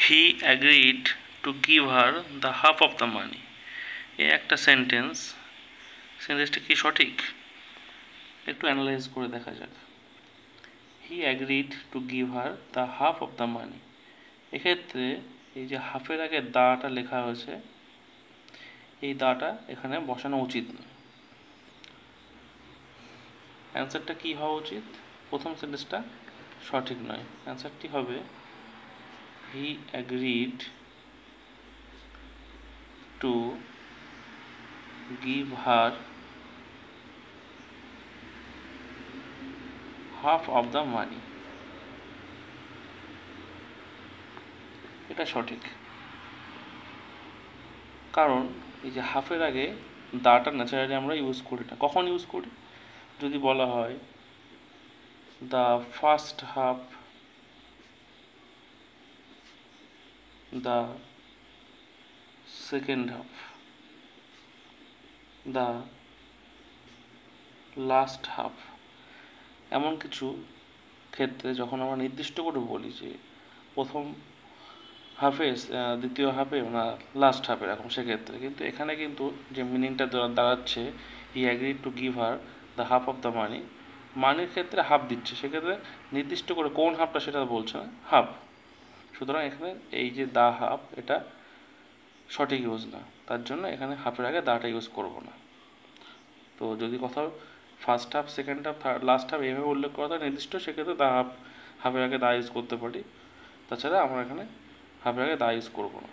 He agreed to give her the half of the money. এই একটা সেন্টেন্সটা কি সঠিক? একটু অ্যানালাইজ করে দেখা যাক। হি agreed to give her the half of the money, এক্ষেত্রে এই যে হাফের আগে দাটা লেখা হয়েছে, এই দাটা এখানে বসানো উচিত নয়। অ্যান্সারটা কি হওয়া উচিত? প্রথম সেন্টেন্সটা সঠিক নয়। অ্যান্সারটি হবে হি agreed to give her half of the money, এটা সঠিক। কারণ এই যে হাফের আগে দাটা ন্যাচারালি আমরা ইউজ করি না। কখন ইউজ করি? যদি বলা হয় the first half, the second half, the last half, এমন কিছু ক্ষেত্রে যখন আমরা নির্দিষ্ট করে বলি যে প্রথম হাফে, দ্বিতীয় হাফে না লাস্ট হাফে, এরকম সেক্ষেত্রে কিন্তু এখানে কিন্তু যে মিনিংটা দাঁড়াচ্ছে হি agreed to give her the half of the money, মানির ক্ষেত্রে হাফ দিচ্ছে, সেক্ষেত্রে নির্দিষ্ট করে কোন হাফটা সেটা বলছে না, হাফ। সুতরাং এখানে এই যে দা হাফ, এটা সঠিক ইউজ না, তার জন্য এখানে হাফের আগে দাটা ইউজ করব না। তো যদি কোথাও first half, second half, last half এইভাবে উল্লেখ করা হয় নির্দিষ্ট, সেক্ষেত্রে দা হাফের আগে দা ইউজ করতে পারি। তাছাড়া আমরা এখানে হাফের আগে দা ইউজ করবো না।